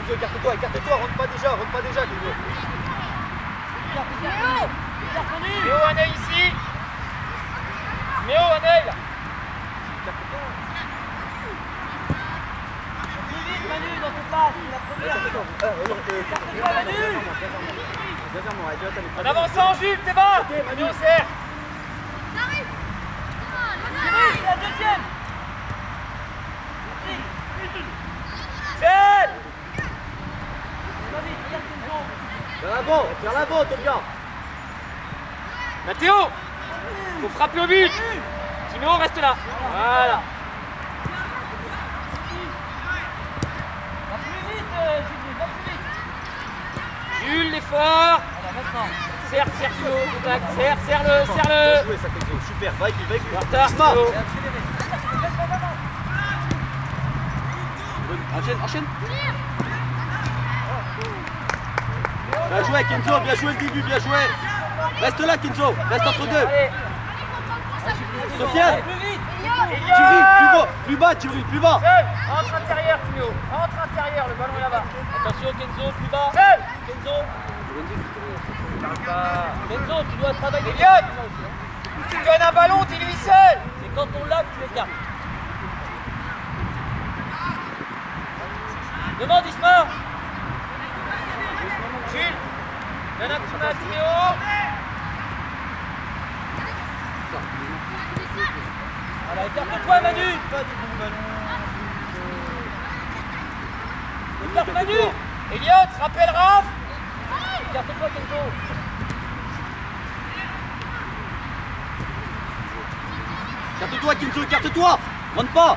Kenzo, écarte-toi, rentre pas déjà, Kenzo. Méo, un œil ici. Méo, un œil là. Plus vite Manu dans tes passes, la première. Carte-toi Manu. En avançant, Jules, t'es bas. Manu, on serre. C'est la deuxième. Celle. Va vite, regarde Kenzo. Vers l'avant, ton gars. Mathéo, faut frapper au but. Timéo, reste là. Voilà. Va plus vite, Jules, va plus vite. Jules, l'effort. Voilà, maintenant. Serre, Timéo, contact. Serre-le. Bien joué ça, Kenzo. Super, va avec lui. En retard, Timéo. Enchaîne. Bien joué, Kenzo, bien joué le début, bien joué. Reste là, Kenzo, reste entre deux. Allez. Sofiane, Plus vite. Djibril, plus bas, Djibril, plus bas. Seul. Entre intérieur, Timéo. Entre intérieur, le ballon est là-bas. Attention Kenzo, plus bas. Seul. Kenzo, tu dois travailler. Elliot, tu donnes un ballon, t'es lui seul. C'est quand on l'a que tu l'écartes. Demande Isma. Jules, donne un coup de main à Timéo. Voilà, écarte-toi Manu. Écarte Manu. Elliot, rappelle Raph. Écarte-toi Kenzo. Écarte-toi, Kenzo, écarte-toi. Rentre pas.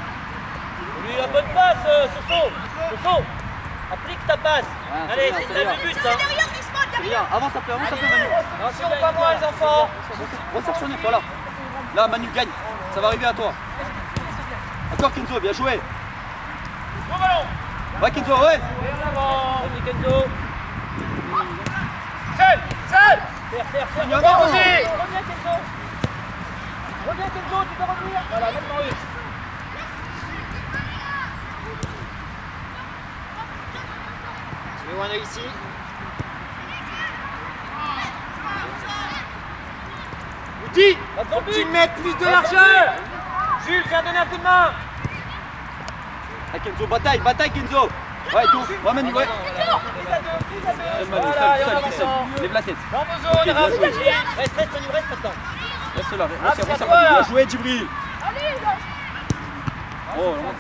Lui la bonne passe, Soso. Applique ta passe. Ah, Allez, c'est c'est bien, là le but hein. C'est bien, avance un peu, Manu. Attention, pas moi les enfants. Resserre sur neuf, voilà. Là, Manu gagne. Ça va arriver à toi. Encore Kenzo, bien joué. Bon ballon. Ouais, Kenzo, ouais. Et en avant. Vas-y Kenzo. Seul. Serre. Reviens, Reviens Kenzo. Reviens Kenzo, tu peux revenir. Voilà, maintenant oui. Timéo, un œil ici. Outi, faut que tu mettes plus de largeur. Jules, viens donner un coup de main. Ah, Kenzo, bataille, Kenzo. Ouais, tout. Ouais, Manu, ouais. Seul Manu, Voilà, et en seul. avançant. Lève la tête. Dans vos Ok, zones, bien Raph, joué. Manu. Reste Manu, reste maintenant. Reste là, Ah, c'est à resserre, toi, Manu. là. Bien joué, Djibril. Oh, là.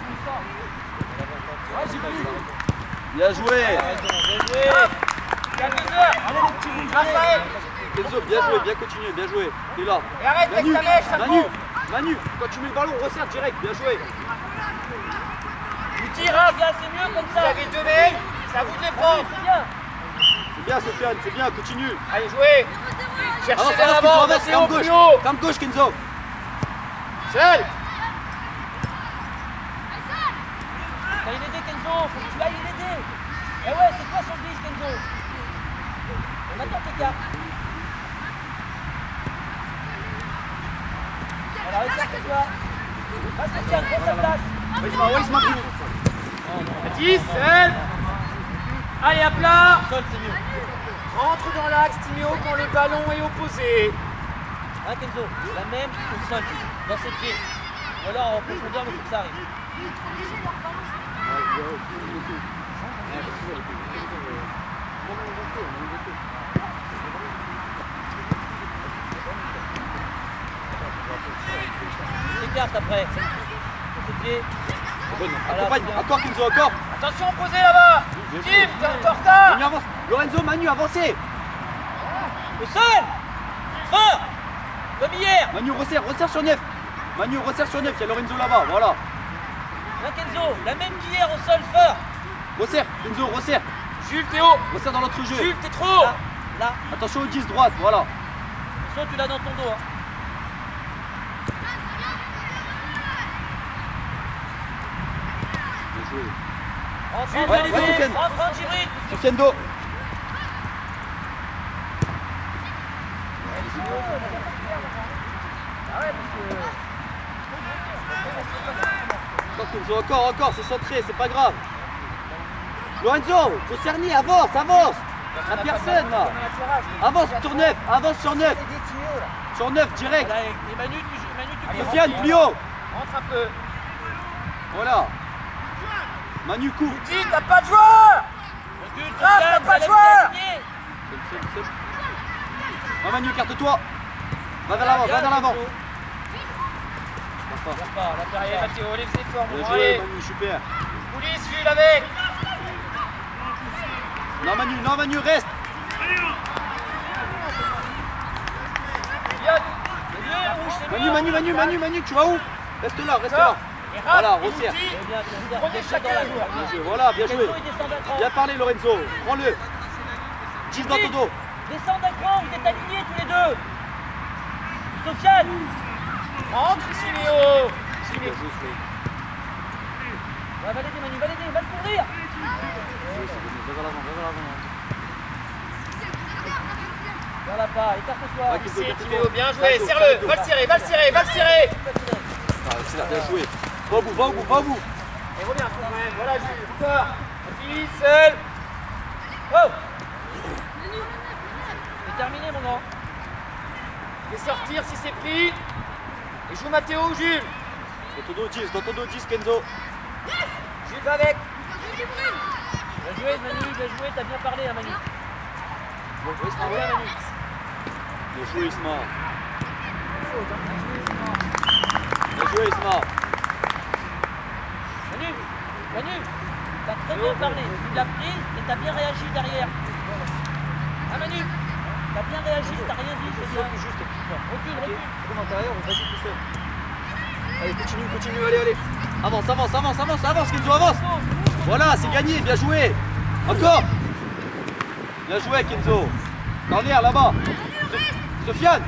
Bien joué. Il y a 2 heures. Raphaël. Kenzo, bien joué, bien continué, bien joué. T'es là. Et arrête avec ta mèche, ça Manu, quand tu mets le ballon, resserre direct, bien joué. Outi, Raph, Là, c'est mieux comme vous ça. avez 2 mecs, c'est à vous de les prendre. C'est bien. C'est bien, Sofiane, c'est bien, continue. Allez, jouez. Cherchez Avance, vers avance, l'avant, Kenzo, avance, Mathéo, camp plus gauche. haut. Camp gauche, Kenzo. Seul. T'as l'aider Kenzo, faut que tu ailles l'aider. Eh ouais, c'est toi son 10 Kenzo. Maintenant t'écartes. Voilà, écarte-toi. Va Sofiane, prends sa place. Isma. Mathis, seul. Allez, à plat. Sol, c'est mieux. Rentre dans l'axe, Timéo, quand le ballon est opposé. Hein Kenzo, la même au sol, dans ses pieds. Ou alors en profondeur, mais il faut que ça arrive. Écarte après. Sur tes pieds. Accompagne, encore Kenzo, encore. Attention, posé là-bas. Tim, t'es en retard. Manu avance. Lorenzo, Manu, avancez. Au sol. Fort. Comme hier. Manu, resserre sur neuf. Manu, resserre sur neuf, il y a Lorenzo là-bas, voilà. Là Kenzo, la même qu'hier au sol, fort. Resserre, Kenzo, resserre. Jules, Théo. Resserre dans l'autre jeu. Jules, t'es trop. Là. Attention au 10 droite, voilà. Attention, tu l'as dans ton dos. Hein. Bien joué. Rentre, Ouais, ouais, Sofiane. rentre, Djibril. Sofiane Do. Encore Kenzo, encore, c'est centré, c'est pas grave. Lorenzo, faut cerner, avance, avance. La personne là. Avance sur 9, avance sur 9. Sur 9 direct. Voilà, et Manu, tu Sofiane, plus haut. Rentre un peu. Voilà. Manu court. Dis, t'as pas de joueur. Recule, Raph, Sofiane, t'as pas de ça joueur. laisse gagner. Va Manu, carte-toi. Va vers l'avant, va vers l'avant. Regarde pas, la Allez, derrière. Mathieu, relève ses formes. Bien Bon, joué allez. Manu, super. Coulisse, Jules, avec. Non Manu, reste. Yann. Manu, tu vas où? Reste là. Et Raph, Voilà, et resserre. Mouti. Bien, Prenez descends dans chacun la un joue. joueur. Bien joué, voilà, bien joué. Kenzo, il descend d'un cran. Bien parlé Lorenzo. Prends-le. Gilles dans ton dos. Descends d'un cran, vous êtes alignés tous les deux. Sofiane. Rentre, Siméo. Bien joué, Sofiane. Va l'aider Manu, va l'aider, va le courir. Va vers l'avant. Voilà pas, écarte-toi. Ouais, Kenzo, C'est écarte-toi. Timéo, bien joué. Carré-toi, Serre-le. carré-toi. Va le serrer, va le serrer, va le serrer. Ah, excellent, bien joué. Va au bout. Et reviens quand même. Voilà, Jules. Encore. Mathis, seul. Oh. C'est terminé mon grand. Fais sortir si c'est pris. Et joue Mathéo ou Jules. Dans ton dos 10, Kenzo. Jules va avec. Bien joué Manu, bien joué, t'as bien parlé hein, Manu. Bien joué, Isma. Bien Manu. Bien joué, Isma. Bien joué, Isma. Manu, t'as très bien parlé. Tu l'as prise et t'as bien réagi derrière. Ah Manu, t'as bien réagi, t'as rien dit, c'est bien. Recule. Comme intérieur, vas-y tout seul. Allez, continue, allez. Avance, Kenzo, avance. Voilà, c'est gagné, bien joué. Encore. Bien joué, Kenzo. Corner, là-bas. Sofiane.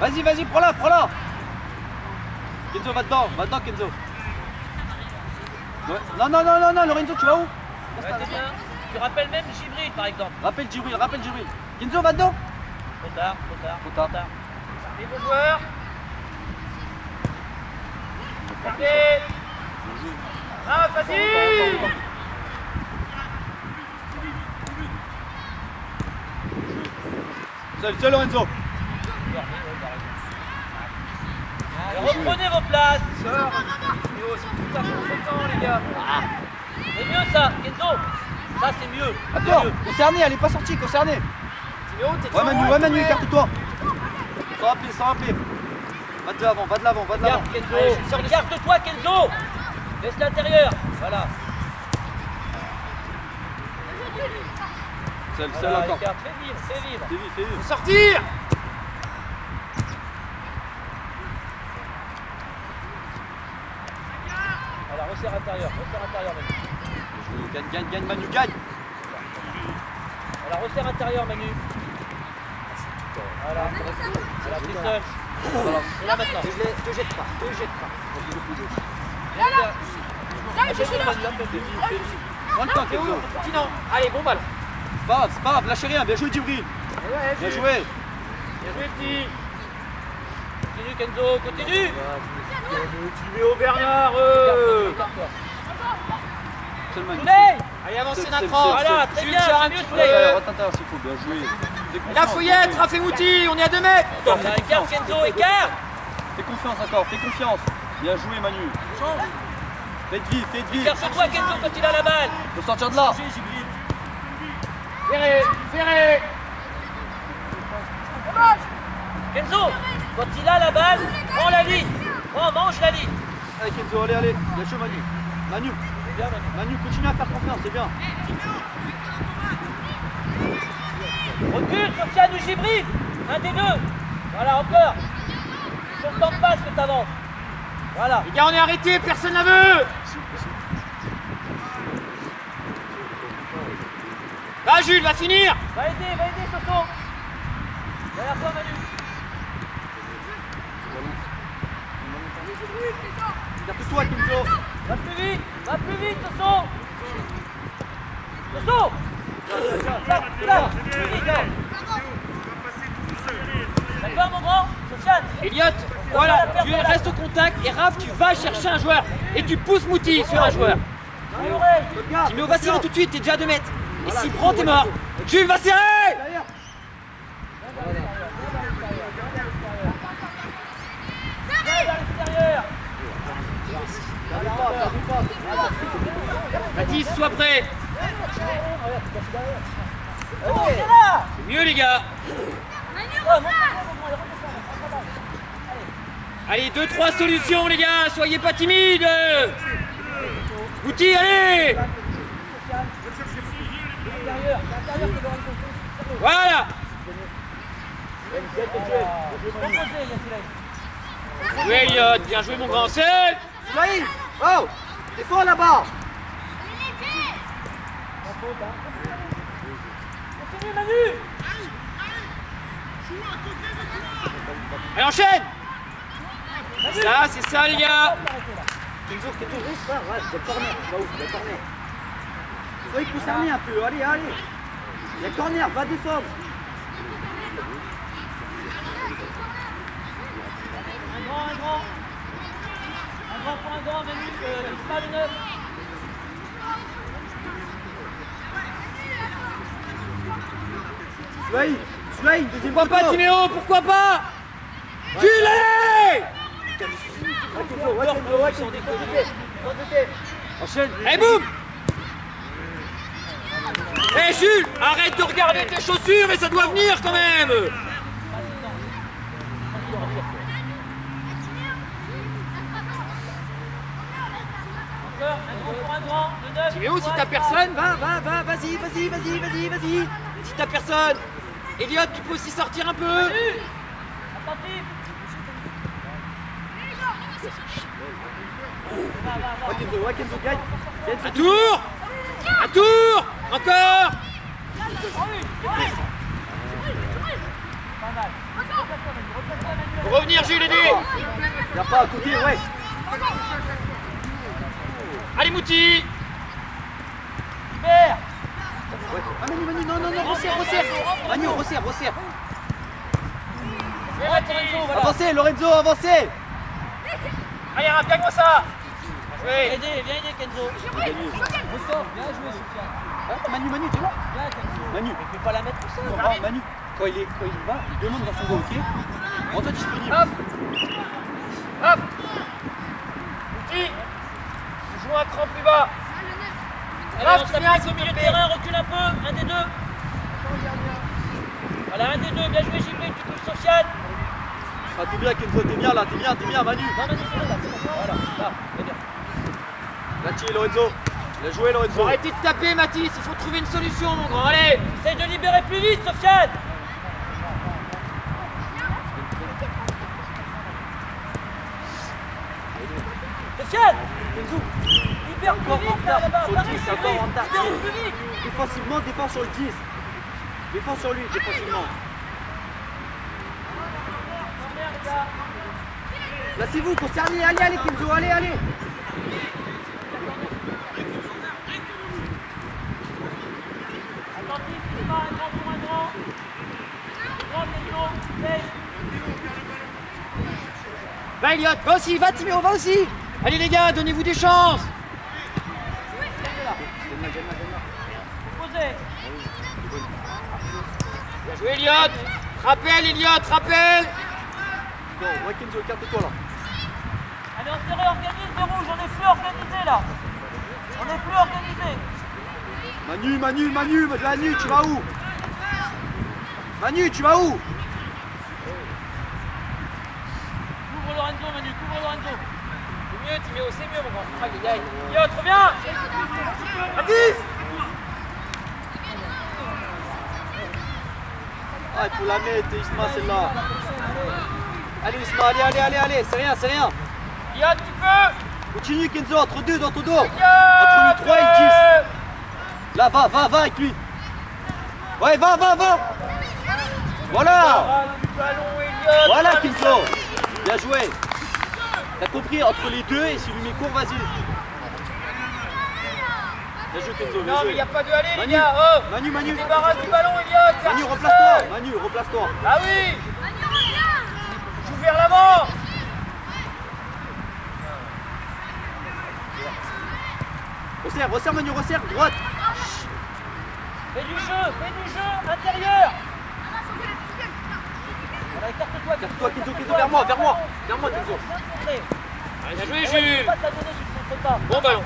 Vas-y, prends-la. Kenzo, va dedans, Kenzo. Ouais. Non, Lorenzo, tu vas où? Ouais, t'es bien. Tu rappelles même Gibril par exemple. Rappelle Djibril. Kenzo, va dedans. Trop tard. Les beaux joueurs. Allez. Ah, vas-y. Seul Lorenzo. Reprenez vos places. Sors. Siméo, c'est tout à fait content, les gars. C'est mieux ça, Kenzo. Ça c'est mieux. Attends, concerné, elle est pas sortie, concerné. Siméo, t'es Ouais Manu, écarte-toi. Sans rappeler. Va de l'avant. Regarde Kenzo. Regarde-toi Kenzo. Laisse l'intérieur. Voilà. Seul Voilà, encore. regarde, fais vivre. Fais vivre. Faut sortir. Voilà, resserre intérieur Manu. Gagne Manu, gagne. Voilà, resserre intérieur Manu. Voilà, t'es seul. Voilà. Et là maintenant. Te jette pas. Je suis là. Prends le temps, Kenzo. Continent. Allez, bon balle. C'est pas grave, lâchez rien, bien joué Djibril. Bien joué. Bien joué, petit. Continue Kenzo, continue. Timéo, Bernard. Écarte-toi. Seul Manu. Soleil. Allez, avancez C'est- d'un c'est- cran. Voilà, très Jules, bien, sors un c'est petit mieux peu. Soleil. Attends, s'il faut, bien joué. Fais Là, confiance. faut y être, Raph et Mouti, on est à 2 mètres. Voilà, écarte Kenzo, écarte. Fais confiance encore, fais confiance. Bien joué Manu. Faites vite. Écarte-toi Kenzo quand il a la balle. Faut sortir de là. Ferré. Kenzo, quand il a la balle, prends la ligne. Mange la ligne. Allez Kenzo, allez. Bien joué Manu. C'est bien Manu. Manu, continue à faire confiance, c'est bien. Recule, Sofiane ou Gibril. Un des deux. Voilà, encore. Sur le temps de passe que t'avances. Voilà. Les gars, on est arrêtés, personne la veut. Va, Jules, va finir. Va aider, Soso. Derrière toi, Manu. Garde-toi Kenzo. Va plus vite, Soso. Là, plus vite. D'accord, mon grand? Sofiane. Elliot, voilà, tu restes au contact et Raph, tu vas chercher un joueur. Et tu pousses Mouti sur un joueur. Timéo va serrer tout de suite, t'es déjà à 2 mètres. Et s'il prend, t'es mort. Jules va serrer. Baptiste, sois prêt. C'est mieux les gars. Allez, 2-3 solutions les gars, soyez pas timides. Outil, allez. Voilà. Oui Elliot, bien joué mon grand seul. Ismaïl, oh, défends là-bas. Continue Manu. Allez, enchaîne. Ça, c'est ça les gars. Kenzo, reste là, ouais, il y a corner, tu vas où? Il y a corner. Soyez concernés un peu, allez. Il y a corner, va défendre. Un grand. Un grand pour un grand, Manu, Isma le 9. Souaï, deuxième Pourquoi pas poteau. Timéo, pourquoi pas? Culé. Enchaîne. Eh boum. Eh Jules, arrête de regarder tes chaussures et ça doit venir quand même. Encore un grand, le 9. Timéo, si t'as personne, vas-y. Si t'as personne. Elliot, tu peux aussi sortir un peu. Attentif. Ouais, Kenzo, gagne. Un tour. Encore. Faut revenir Jules, aidez. Il a pas à côté, ouais. Allez Mouti. Super. Ouais. Ah Manu, non, resserre. Manu, resserre. Avancez, Lorenzo, avancez. Allez, rappelle-moi ça. Viens aider Kenzo. Ressort, bien joué Sofiane. Ah, Manu, tu es là? Manu. Mais fais pas la mettre tout ça. Non, Manu, quand il va, il demande dans son dos, ok? Rends-toi disponible. Hop. Mouti. Tu joues un cran plus bas. Alors, on s'applique au milieu de terrain, recule un peu, un des deux. Voilà, un des deux, bien joué Gilles, tu touches Sofiane. Ah, t'es bien Kenzo, t'es bien là, Manu. Non, vas-y, c'est bon là, voilà, là, très bien. Là, Lorenzo. Il a joué Lorenzo. Arrêtez de taper Mathis, il faut trouver une solution mon grand, allez. Essaye de libérer plus vite Sofiane. Sofiane. Kenzo. Libère plus vite là, là-bas. Sur le 10, c'est encore en retard. Libère plus vite. Défensivement, défends sur le 10. Défends sur lui, défensivement. Là, c'est vous, concernez. Allez, Kenzo, allez. Attentif, c'est pas un grand pour un grand. Grand Kenzo, sèche. Va Elliot, va aussi, va Timéo, va aussi. Allez les gars, donnez-vous des chances. Posez. Bien joué Elliot. Rappelle. Bon, ouais Kenzo, écarte-toi là. Allez, on serré, organise le rouge, on est plus organisé là. On est plus organisé. Manu, tu vas où? Manu, tu vas où? Couvre Lorenzo, Manu, couvre Lorenzo. C'est mieux, Timéo, c'est mieux, mon grand. Aïe, aïe. Yo, trop bien. Mathis. Ah, il faut la mettre, Isma, celle-là. Allez, Isma, allez, c'est rien. Yo, tu peux. Continue, Kenzo, entre deux, dans ton dos. Entre le 3 et le 10. Là, va avec lui. Ouais, va. Voilà. Voilà, Kenzo. Bien joué. T'as compris, entre les deux, et s'il lui met court, vas-y. Bien joué, Kenzo. Non, mais il n'y a pas de aller, les Manu, gars. Oh. Manu. Débarrasse du ballon, Elliot. Manu, replace-toi. Ah oui. Joue vers l'avant. resserre Manu, resserre, droite. Fais du jeu, intérieur. Voilà, écarte-toi. Écarte-toi, Kenzo, vers moi, Kenzo. Allez, bien joué, Jules. Pas te la donner si tu ne montres pas. Bon ballon.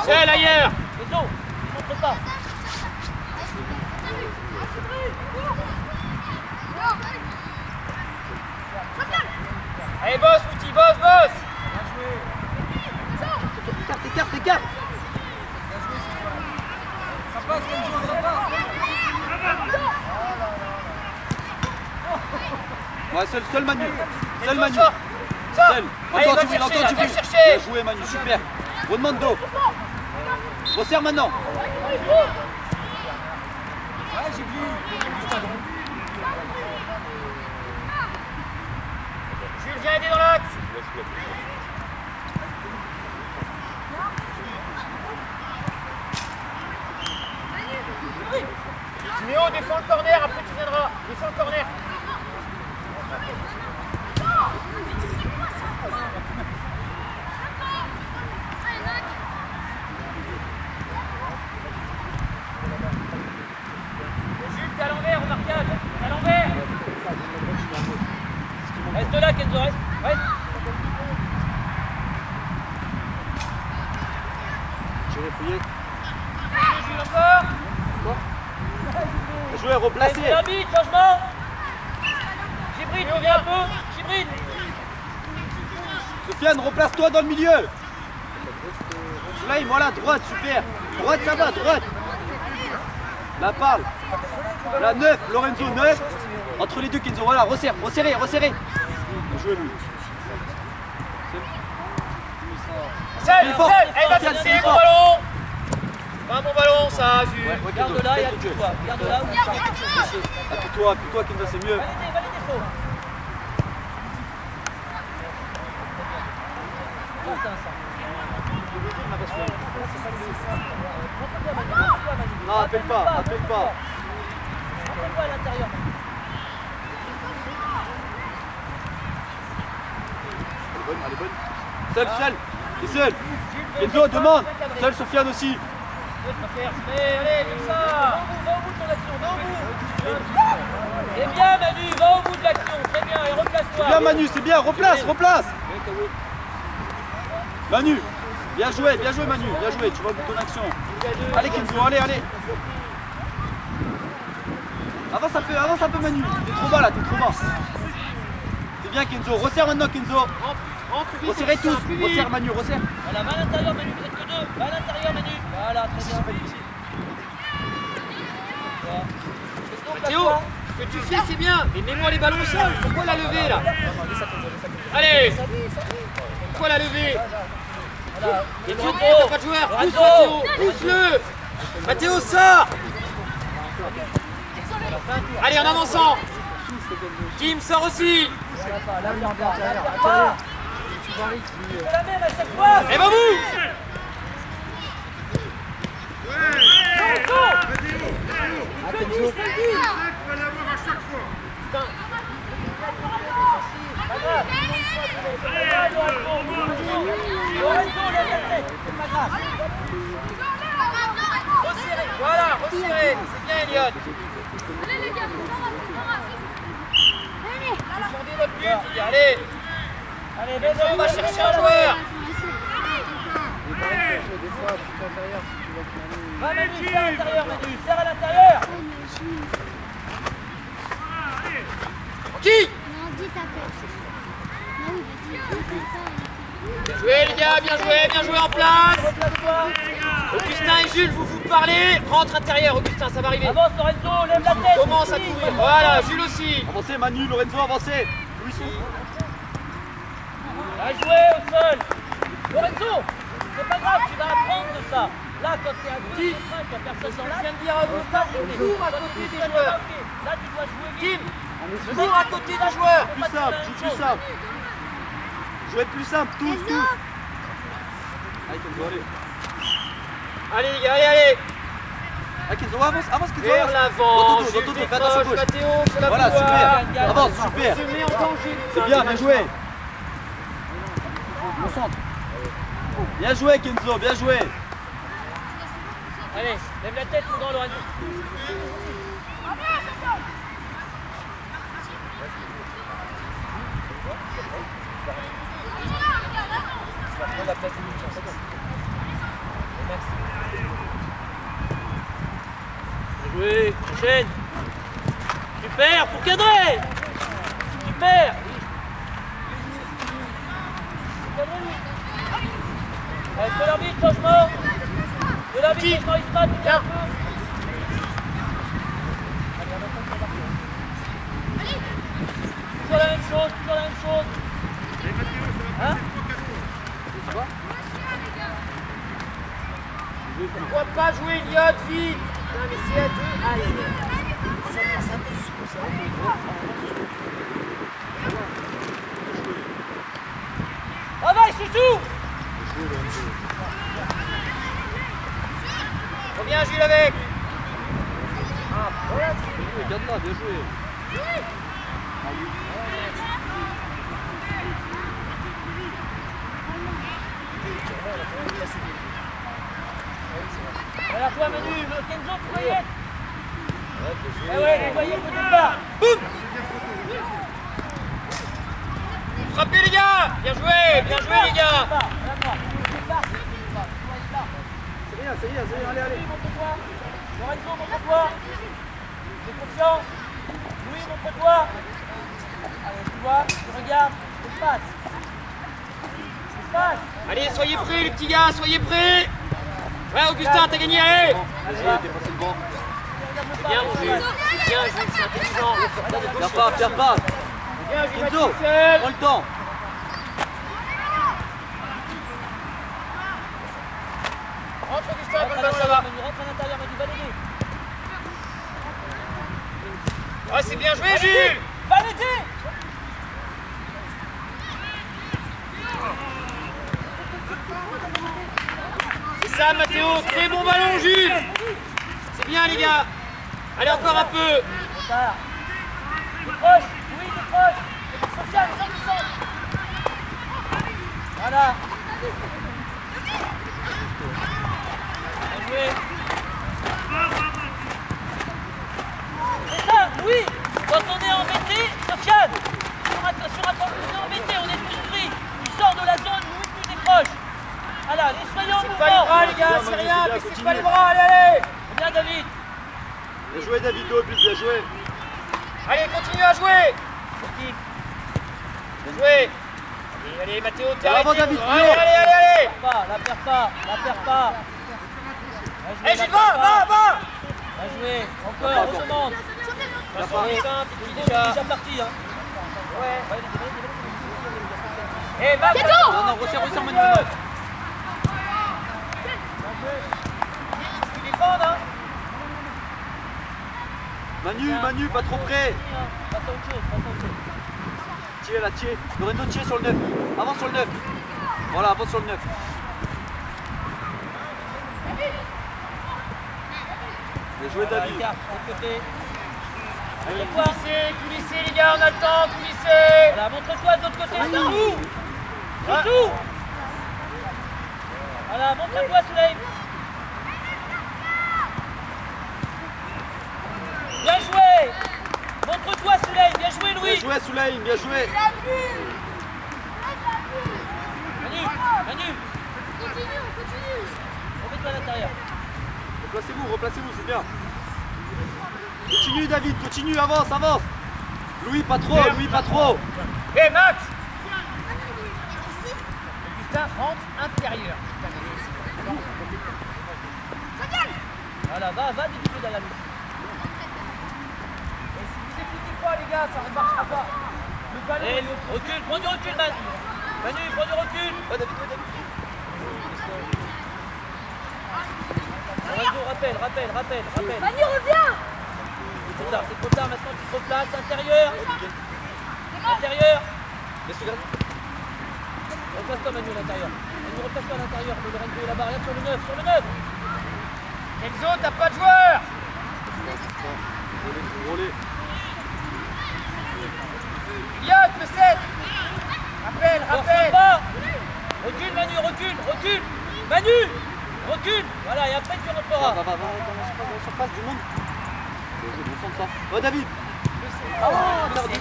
Seul ailleurs. Kenzo, tu ne montres pas. Allez, boss, Fouti, boss. Écarte. Ouais, seul Manu. Seul. Allez, Encore va du bruit, chercher, encore du va bruit. chercher. Bien joué Manu, super. Redemando. Resserre maintenant. Jules, viens aider dans l'axe. Timéo, défends le corner, après tu viendras. Défends le corner. Jules, t'es à l'envers au marquage. T'es à l'envers. Reste là, Kenzo, reste. J'ai fouillé. Jules encore. Jouer, replacer. C'est l'arbitre, changement. Gibril, tu viens un peu. Gibril. Sofiane, replace-toi dans le milieu. Soulaïm, voilà, droite, super. Droite là-bas, droite. Là, parle. Là, 9, Lorenzo, 9. Entre les deux, Kenzo, voilà, resserrez. Bien joué, lui. Seul. fort. Elle va Sofiane, fixer, c'est bon fort. ballon. Pas un bon ballon, ça, Jules. Garde là et appuie-toi. Garde là ou tu fais quelque chose dessus. Appuie-toi, Kenzo, c'est mieux. Validez, faux. Ça, c'est un sang. Non, appelle pas. Rappelle-toi à l'intérieur. Elle est bonne. Seul. T'es seul. Kenzo, demande. Seul, Sofiane aussi. Allez, comme ça. Va au bout de ton action, va au bout. C'est bien, Manu, va au bout de l'action. Très bien, et replace-toi. C'est bien, Manu, c'est bien. Replace. Manu. Bien joué, Manu. Bien joué, tu vas au bout de ton action. Allez, Kenzo, allez. Avance un peu, Manu. T'es trop bas, là, C'est bien, Kenzo. Resserre maintenant, Kenzo. Resserrez tous. Resserre, Manu, resserre. Voilà, va à l'intérieur, Manu, vous êtes que deux. Va à l'intérieur, Manu. Voilà, très bien. Théo, ce que tu fais, c'est bien. Mais mets-moi les ballons au sol. Pourquoi la lever, là? Allez. Pourquoi la lever? Et tu t'as pas de joueur. Pousse Mathéo. Pousse-le. Mathéo, sort. Allez, en avançant. Kim sort aussi. C'est la même à chaque fois. Et va vous. Voilà, resserrez. C'est bien, Elliot. Défendez votre but. Allez. Allez, Benzo, on va chercher un joueur. Va Manu, serre à l'intérieur, Manu, serre à l'intérieur. Qui? Non, dis ta paix. Non, il a dit Bien joué, les gars, bien joué en place. Augustin et Jules, vous parlez. Rentre intérieur, Augustin, ça va arriver. Avance Lorenzo, lève la tête. Commence à courir. Voilà, Jules aussi. Avancez, Manu, Lorenzo, avancez. Va jouer au sol. Lorenzo, c'est pas grave, tu vas apprendre de ça. Là, quand t'es à 2 contre 1, qu'il n'y a personne dans Je l'axe, viens de dire à Augustin, cours à côté des joueurs. là, tu dois jouer vite. Tim, cours à côté des joueurs. Plus simple. Jouez plus simple, tous. Allez, Kenzo, allez. Allez, les gars, allez. Ah, Kenzo, avance, Kenzo, Vers l'avant. Dans ton dos, Jules fais attention à décroche, gauche. Mathéo, c'est la Voilà, pouvoir. super. Avance, super. Se met en danger. C'est bien joué. Bon centre. Bien joué, Kenzo, bien joué. Allez, lève la tête, mon grand Lorenzo. La place du but, c'est bon. Max. Bien joué, enchaîne. Super, faut cadrer. Super. Allez, fais l'arbitre, changement. De l'arbitre, changement, il se bat, tu un peu. Toujours la même chose, toujours la même chose. Hein? Pourquoi pas jouer Elliot vite? Non mais c'est à deux. Aïe. Travaille, Soussou. Reviens Jules avec. Regarde-là, bien joué. Derrière toi, Manu, Kenzo, tu voyais? Eh ouais, vous voyez, côté de barre. Boum. Frappez les gars. Bien joué les gars. C'est rien, allez, allez. Montre-toi. Lorenzo, montre-toi. J'ai confiance. Louis, montre-toi. Allez, tu vois, tu regardes, ce qui se passe. Ce qui se passe. Allez, soyez prêts les petits gars, soyez prêts. Ouais Augustin, t'as gagné, allez. Allez, dépassez le banc. Bien mon Jules, bien Jules, c'est intelligent. Pierre pas. Bien Jules, Kenzo, seul. prends le temps. Rentre Augustin, Rentre comme à ça va. l'intérieur, Manu, rentre à l'intérieur, Manu, va l'aider. Ouais, c'est bien joué Jules. Va l'aider. C'est ça Mathéo, très bon ballon Jules. C'est bien les gars. Allez encore un peu. Tard. Décroche, Louis, décroche. Sofiane, sors du centre. Voilà. Bien joué. C'est ça, Louis. Quand on est embêté, Sofiane, sur un temps, on est embêté, on est tous pris. Tu sors de la zone, Louis, tu décroches. Voilà, les soyons en C'est pas les mouvement. bras les gars, c'est rien, mais c'est pas les bras, allez, allez. Bien, David. Bien joué, David, au but, bien joué. Allez, continue à jouer. Petit. Bien joué. Allez, Mathéo, t'es Bravo, arrêté. David, Allez, Lyon. allez, allez, allez. La perds pas. Eh Jules, va. Bien joué, encore, on demande. Il est Déjà parti, hein. Ouais. Eh, Max. Non, resserre, Manu. Tu défends, hein. Manu, pas trop près. Passe à autre chose. Tiens. Lorenzo, tiens sur le 9. Avance sur le 9. Voilà, avance sur le 9. Bien joué, David. Regarde, de l'autre côté. Montre-toi. Coulissez, les gars, on a le temps, coulissez. Voilà, montre-toi de l'autre côté, Soussou. Voilà, montre-toi, Soleil. Bien joué. Montre-toi, Soleil. Bien joué, Louis. Bien joué, Soulaïm, bien joué. Manu. Continue. Remets-toi à l'intérieur. Replacez-vous, c'est bien. Continue, David, continue, avance. Louis, pas trop. Eh, Max. Augustin, rentre intérieur. Voilà, va dédiquer derrière lui. Et si vous écoutez pas, les gars, ça ne marchera pas. Le ballon. Allez, recule, prends du recul, Manu. Manu, prends du recul. Ouais, David. Lorenzo, rappelle. Manu, reviens. C'est trop tard, maintenant tu te replaces, intérieur. Replace-toi, Manu, à l'intérieur. Replace-toi à l'intérieur, de Lorenzo là-bas, regarde sur le 9. Kenzo, t'as pas de joueur. Roulez. Elliot, le 7. Rappelle. Force pas. Recule, Manu, recule. Manu, recule. recule. Voilà, et après tu Va, rentreras. va, va, dans la surface du monde. Bon centre ça. Oh David. Ah, terre de pied.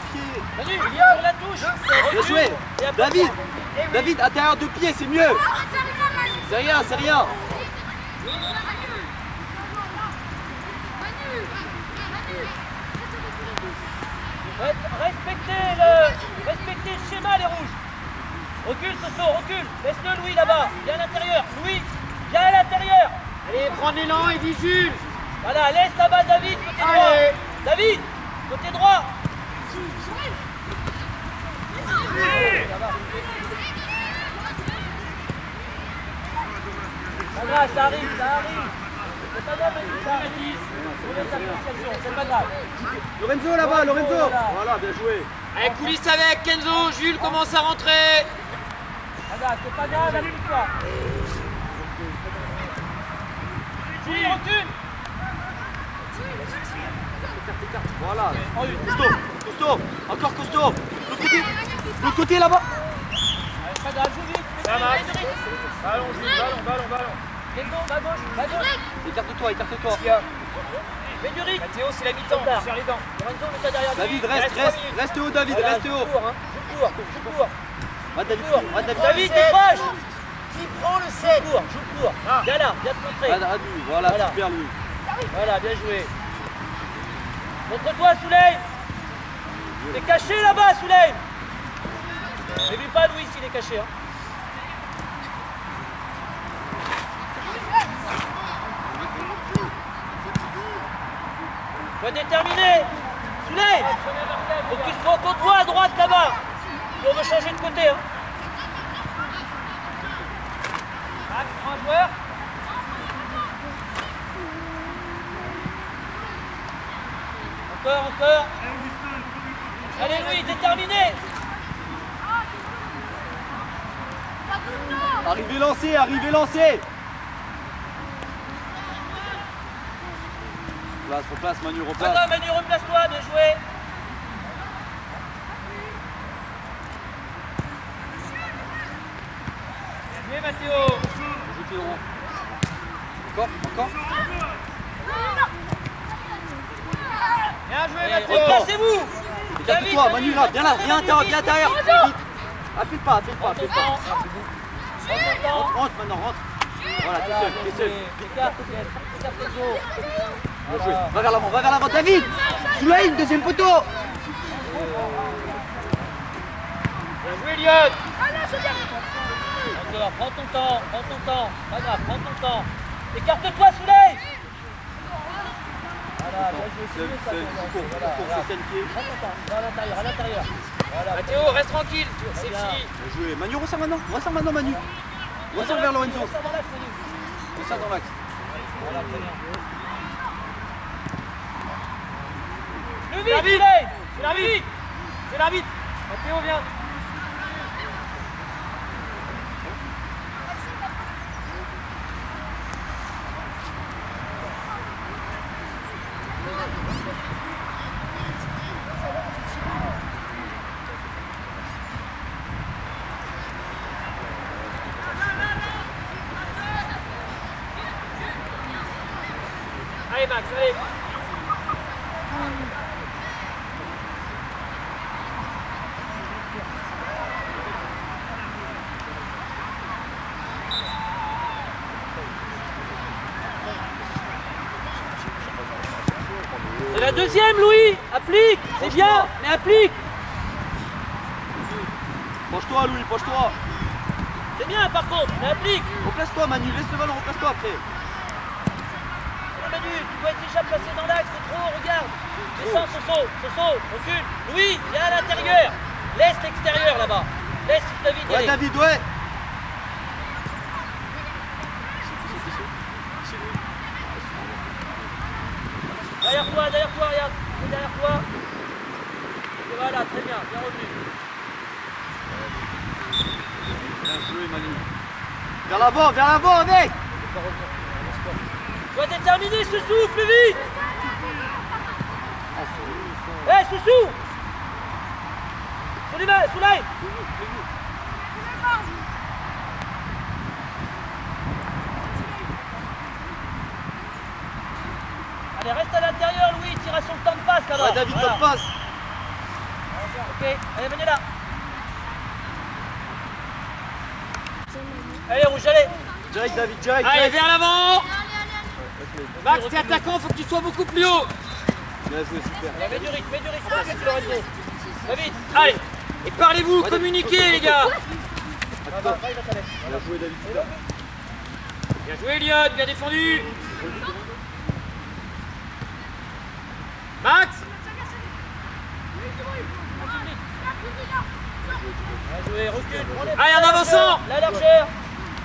Manu, sur la touche. Bien joué. Et après, David. David, intérieur de pied, c'est mieux. C'est rien, c'est rien. Respectez le schéma, les rouges. Recule, Soso, recule. Laisse-le, Louis, là-bas. Viens à l'intérieur. Louis, viens à l'intérieur. Allez, prends l'élan et dis Jules. Voilà, laisse là-bas David, côté droit. Allez. David, côté droit. Ça va, ça arrive, ça arrive. C'est pas grave, ça arrive. Mauvaise appréciation, c'est pas grave. Lorenzo là-bas, Lorenzo. Voilà, bien joué. Allez, coulisse avec Kenzo. Jules commence à rentrer. Regarde, c'est pas grave, applique-toi. Jules, recule. Voilà. Costaud, costaud. Encore costaud. L'autre côté là-bas. Allez, pas grave, joue vite. Ça marche. Médéric. Ballon, Jules, ballon. Kenzo, va gauche, va gauche. Écarte-toi, écarte-toi. Médéric. Mathéo, c'est la mi-temps. Serre les dents. Lorenzo, mets-toi derrière lui. David, reste 3 minutes. reste haut, David, Voilà, reste je haut. cours, hein. Je cours. Va David, va David. David, t'es proche. Qui prend le 7? Je cours. Ah. Viens là, viens te montrer. Va à lui, voilà, Voilà. super lui. Voilà, bien joué. Montre-toi, Souley. T'es caché là-bas, Souley. J'ai vu pas Louis s'il est caché. Hein. Sois déterminé. Souley. Faut que tu sois contre toi à droite là-bas. Si on veut changer de côté. Hein. Max, prends un joueur. Encore. Allez Louis, déterminé. Arrivez lancé. Replace, Manu, replace. Attends Manu, replace-toi, bien joué. Bien, Mathéo. Encore. Bien joué, Allez, Mathéo. replacez-vous. Écarte-toi, Manu là, viens là, viens à l'intérieur. Vite. Appuie pas. Rentre maintenant, rentre. Voilà, t'es seul. Écarte les os. Bien joué. Va vers l'avant, David. Soulaï, deuxième poteau. Bien joué, Lyon. Encore, prends ton temps. Pas grave, prends ton temps. Écarte-toi, Souley. Voilà, bien joué, c'est mieux ça. Cours, c'est celle qui est. Prends ton temps, va à l'intérieur. Voilà. Mathéo, reste tranquille. C'est bien. fini. Bien joué. Manu, ressort maintenant, Manu. Ressort vers Lorenzo. Ressors dans l'axe, Manu. Ressort dans l'axe. Voilà, très bien. Le C'est l'arbitre. Souley. C'est l'arbitre. Mathéo, viens. Allez, Max, allez. C'est la deuxième, Louis. Applique. C'est bien, mais applique. Penche-toi, Louis, penche-toi. C'est bien, par contre, mais applique. Replace-toi, Manu, laisse le ballon, replace-toi après. Non, Manu, tu dois être déjà placé dans l'axe, c'est trop, regarde. Descends, Soso, recule. Louis, viens à l'intérieur. Laisse l'extérieur là-bas. Laisse David y Ouais, aller. David, ouais. Derrière toi, regarde. C'est derrière toi. Et voilà, très bien revenu. Bien joué, Manu. Vers l'avant, avec. Sois déterminé, Soussou, plus vite. Hé, Soussou. Souley. Allez, reste à l'intérieur, Louis, tire sur le temps de passe là-bas. Ouais, David, Voilà. top passe. Ok, allez, venez là. Allez, rouge, allez. Direct, David, direct. Allez, direct. vers l'avant. Ouais, Max, t'es attaquant, faut que tu sois beaucoup plus haut. bien joué, super. Allez, mets du rythme, c'est Lorenzo. Va vite. Allez, et parlez-vous, communiquez les gars. Bien joué, David, super. Bien joué Elliot, bien défendu. Max. Bien joué, recule. Allez, en avançant. La largeur.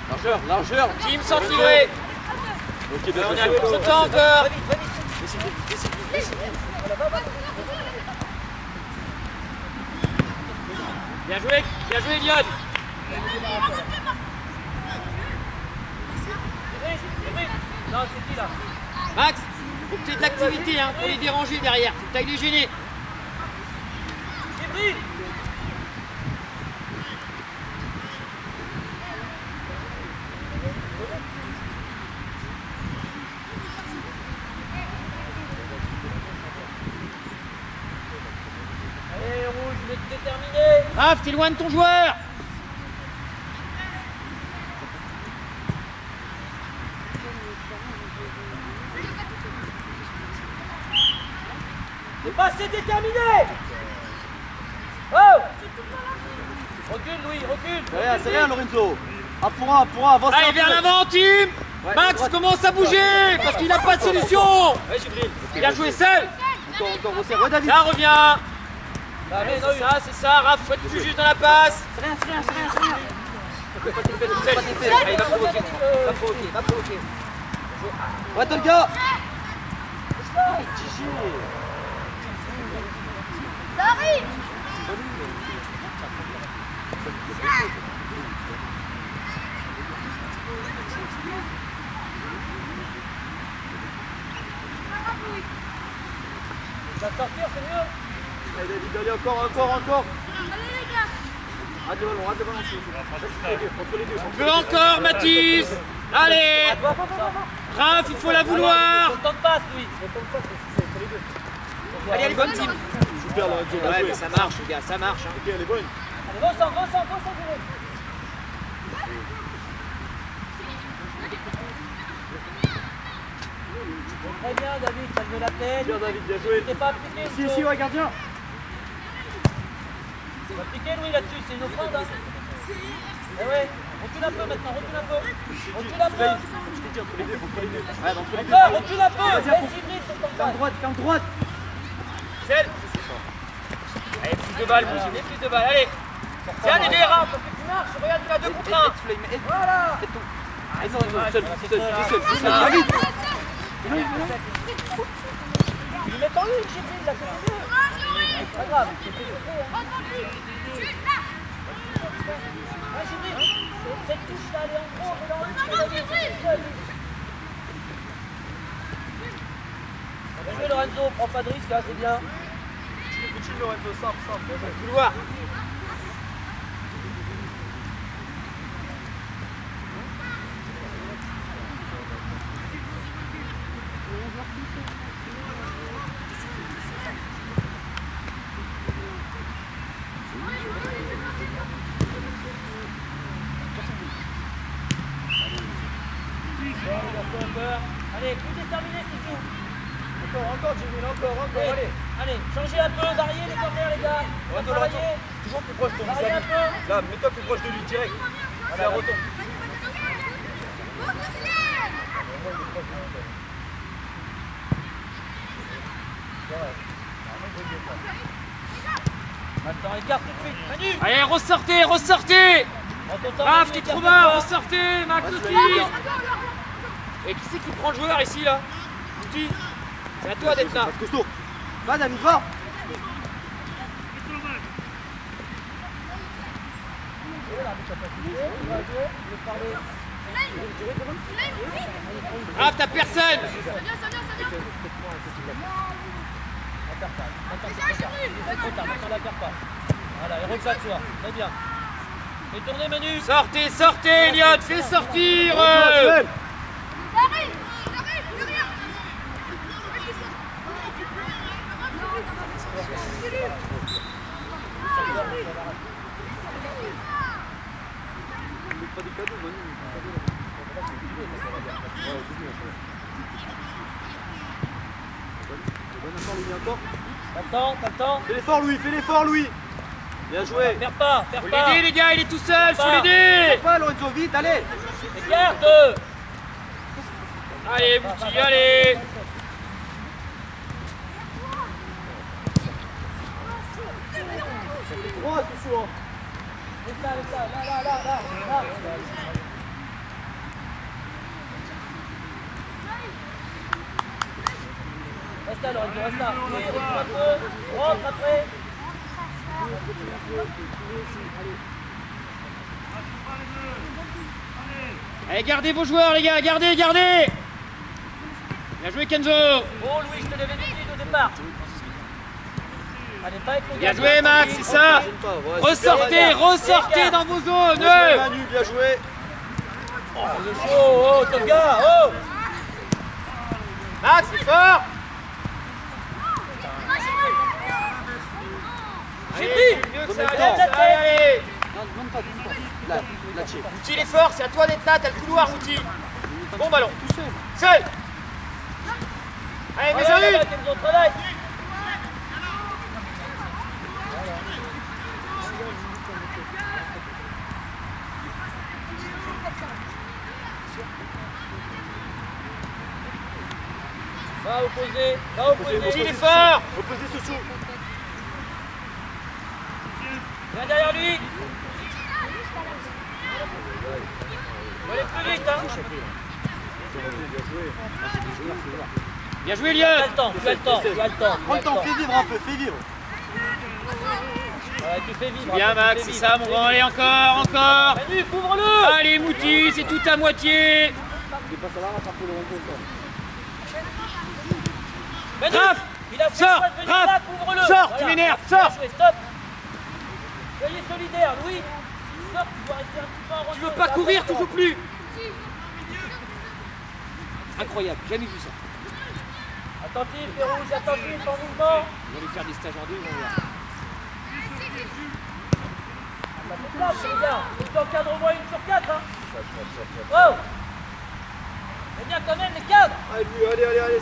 Largeur, largeur. Team sans tirer. Ok, bien On joué. a peu de temps encore. Va vite. Bien joué Elliot. Non, c'est qui là? Max, faut que tu aies de l'activité hein, pour les déranger derrière, faut que tu ailles les gêner. Débris. Allez, rouge, vous êtes déterminé. Raph, t'es loin de ton joueur. C'est pas assez déterminé. Oh. Recule, Louis, recule. C'est rien, Lorenzo. Un pour un, avance. Allez, vers l'avant, team. Ouais, Max droite. commence à bouger parce qu'il n'a pas de solution. Bien joué seul. Encore, resserre. Ouais, David. Ça revient. Allez, C'est ça, Raph, faut être plus juste dans la passe. C'est rien. Allez, va provoquer. Ouais, Tolga. Ça arrive. Ça va sortir, c'est mieux. Allez, David, allez, encore. Allez les gars. Rate le ballon, entre les deux. On peut encore, Mathis. Allez. Raph, il faut la vouloir. Le temps de passe, Louis. Allez, elle est bonne, team. Super, Lorenzo, bien Ouais, joué. mais ça marche, les gars, ça marche. Hein. Ok, elle est bonne. Allez, ressens, Louis. Très bien, David, ça levait la tête. Bien, David, bien joué. T'es pas appliqué. Si, ouais, gardien. T'es pas appliqué, Louis, là-dessus. C'est une offrande. Hein. Eh ouais. Recule un peu maintenant, recule un peu. Recule un peu. Je t'ai dit, entre les deux, faut entre les deux. Ouais, entre les deux. Encore, recule un peu. Vas-y, Laisse Ivry sur ton pas. Ferme droite. Celle. Allez, plus de balles, bougez, plus de balles, allez. Tiens, les deux, Raph, parce que tu marches, regarde, tu as 2 contre 1. Voilà. Seul. Ah, David. Il met en ligne, Gibril, là, c'est mieux. Pas grave, c'est fait exprès, hein. Ouais, Gibril, cette touche-là, elle est en gros, mais dans le bien joué, Lorenzo, prends pas de risque, hein, c'est bien. Continue, Lorenzo, simple. Couloir. Allez, plus déterminé, Sissou. Encore, Jibril, encore, allez. Allez, changez un peu, variez les corners, les gars. Travaillez. Toujours plus proche de ton Variez un vis-à-vis. peu. Là, mets-toi plus proche de lui, direct. C'est un retour. Maintenant, écarte tout de suite. Manu. Allez, ressortez. Prends ton temps, Raph, Manu, t'es écarte trop bas, pas. ressortez, Max aussi. Et qui c'est qui prend le joueur ici, là? Qui? C'est à toi d'être là. Reste costaud. Va, David, va. Raph, t'as personne. Ça vient. Maintenant, la perds pas. Voilà, et reclasse-toi. Très bien. Fais tourner, Manu. Sortez, Elliot, fais sortir. Pas le temps. Fais l'effort Louis. Bien joué. Perds pas, perds Faut pas. l'aider les gars, il est tout seul, faut Pas. l'aider. Pas Lorenzo, vite, allez. Écarte. Allez Mouti, allez. Droit, c'est chaud. Laisse là. Reste là, Lorenzo, reste là. Oui, recule un peu. Rentre après. Allez, gardez vos joueurs les gars, gardez. Bien joué Kenzo. Bon, Louis, je te l'avais dit au départ. Allez, pas avec le Bien gardien. joué Max, c'est ça. Ressortez dans vos zones. Bien joué Manu, bien joué. Oh, top gars, oh. Max, c'est fort. J'ai Allez, pris. mieux que ça, Remets le allez, temps. allez. Non, demande pas. Là, Tché. Mouti il est fort, c'est à toi d'être là, t'as le couloir Mouti. Bon ballon. Tout seul. Seul. Allez, mets-en une. Kenzo, travaille. Va opposer. Mouti il est fort. Opposé Soussou. Viens derrière lui. On va aller plus vite, hein. Bien joué Tu Lyon. as le temps. Prends le temps, fais vivre un peu, fais vivre. Ouais, tu fais vivre. Bien Max, c'est ça mon grand, allez encore. Manu, couvre-le. Allez Mouti, c'est tout à moitié. Manu, Raph, il a fait sors, le choix de venir Raph, là, couvre-le. sors, tu m'énerves, Bien sors. joué, stop. Soyez solidaires, Louis. Sors, tu dois rester un petit peu en Tu retrait. veux pas C'est courir, tu important. joues plus. Incroyable, jamais vu ça. Attentif, les rouges, attentif, en mouvement. On va aller faire des stages en deux, on va voir. Ça fait place, les gars. Il faut encadre au moins 1 sur 4. Hein. Oh. C'est bien quand même, les cadres. Allez,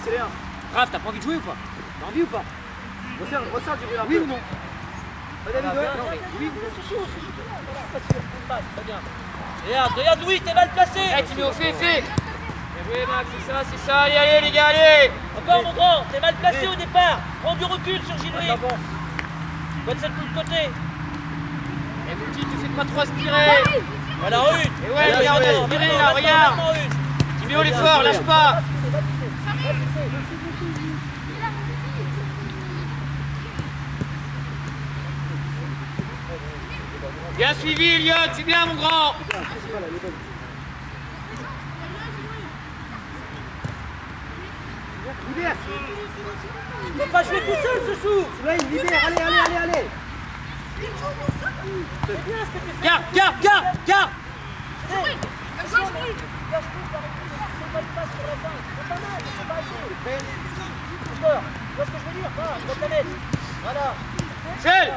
c'est rien. Raph, t'as pas envie de jouer ou pas? T'as envie ou pas? Resserre du bruit un peu. Oui ou non? David, Ah, ouais. bien, bien, oui, très bien. Regarde Louis, t'es mal placé. Eh, Timéo, fais. Bien joué Max, c'est ça, allez les gars, allez. Encore mon grand, t'es mal placé au départ. Prends du recul sur Gilles. Bonne celle de l'autre côté. Et Mouti, tu fais pas trop aspirer. Voilà, une. Et ouais, regarde, aspirer là, regarde. Timéo, l'effort, lâche pas. Bien suivi, Elliot, c'est bien mon grand. Libère. Tu peux pas jouer tout seul, ce chou. Là, il libère. Allez. C'est bien ce que tu fais. Garde. Voilà. Seul.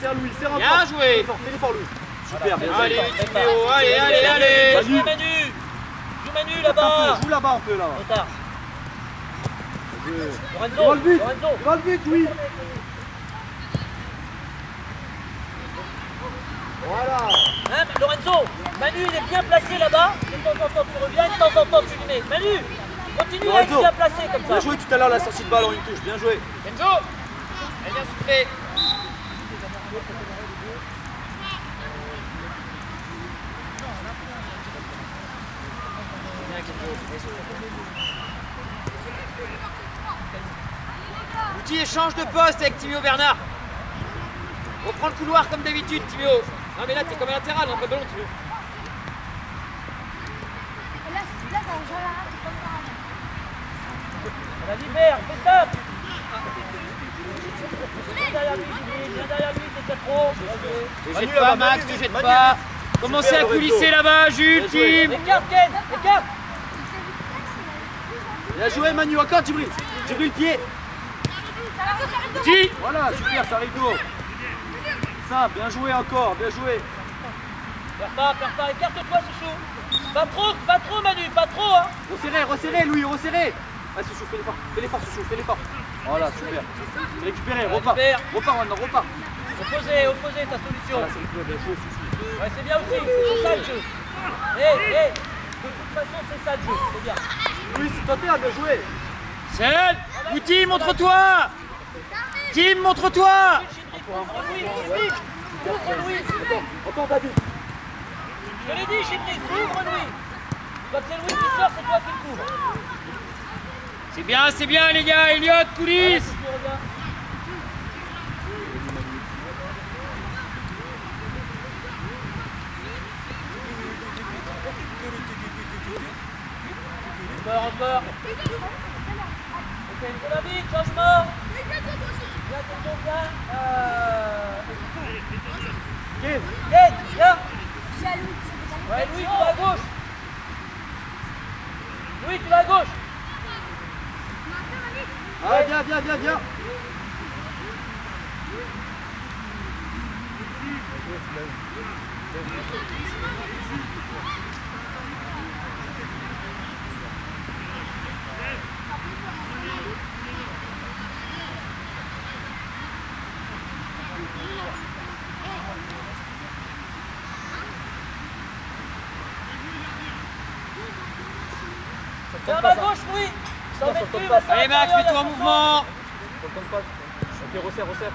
Serre Louis, serre un peu. Bien joué. Fais l'effort Louis. Super, bien joué. Allez, Timéo, allez. Joue Manu là-bas. Joue là-bas un peu là. Trop tard. Devant le but. Lorenzo. Devant le but, Louis. Voilà. Hein, Lorenzo, Manu il est bien placé là-bas. De temps en temps tu reviens, de temps en temps tu lui mets. Manu, continue à être Lorenzo. bien placé comme ça. Bien joué tout à l'heure la sortie de balle en une touche. Bien joué. Kenzo. Elle vient souffler. Mouti échange de poste avec Timéo Bernard. Reprends le couloir comme d'habitude, Timéo. Non mais là t'es comme un latéral, pas de ballon, Timéo. Là, t'as un jeu là, c'est comme ça. On la libère, fais ça. Viens derrière lui, t'es trop. Te jette pas, Max, te jette pas. Commencez à coulisser là-bas, Jules, team. Écarte Ken, écarte. Bien joué Manu, encore Djibril. Djibril pied. Ti. Voilà, super, ça arrive d'eau. Ça, bien joué encore, bien joué. Perds pas, écarte-toi Souchou. Pas trop Manu, pas trop hein. Resserrez Louis, resserrez. Ah Souchou, fais l'effort Souchou, fais l'effort. Voilà, super. Récupérez, repars. Récupère. Repars maintenant, repars. Opposé ta solution. Voilà, c'est le bien joué, Souci. Ouais, c'est bien aussi, c'est ça le jeu. Hé, de toute façon, c'est ça le jeu, c'est bien. Oui, c'est tenté, bien joué. Seul. Mouti, montre-toi. Tim, montre-toi. Ouvre Louis. Attends, David. Je l'ai dit, Chipnik, ouvre Louis. Quand c'est Louis qui sort, c'est toi qui le couvres. C'est bien les gars. Elliot, coulisses. Tu reviens. Encore. Ok, pour la vie, changement. Viens, viens. Ouais, Louis, tu vas à gauche. Louis, tu vas à gauche. Ah, viens. Viens à gauche, Louis. Allez Max, mets-toi en mouvement. Ok, resserre.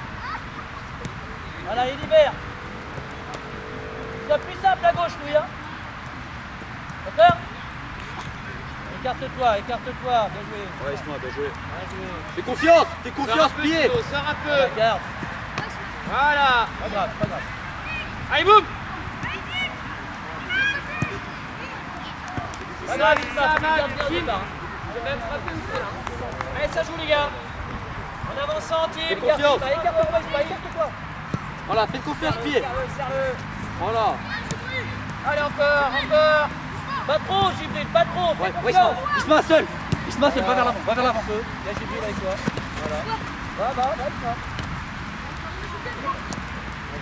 Voilà, il libère. C'est plus simple à gauche, Louis. Hein. D'accord? Écarte-toi. Bien joué. Ouais, Isma, bien joué. Bien joué. Fais confiance, pied. Sors un peu. Regarde. Voilà. Pas grave. Allez, boum. Pas grave, il Ça va. va, Bien au Tim. départ. J'ai même frappé aussi là. Allez, ça joue les gars. En avançant, Tim. Fais confiance. Écarte-toi. Voilà, fais confiance, pied. Sérieux. Voilà. Allez, encore. Pas trop, Gibril, pas trop. Fais Ouais, confiance. Isma seul, va vers l'avant, Un peu. Il y a Gibril avec toi. Voilà. Va. Bien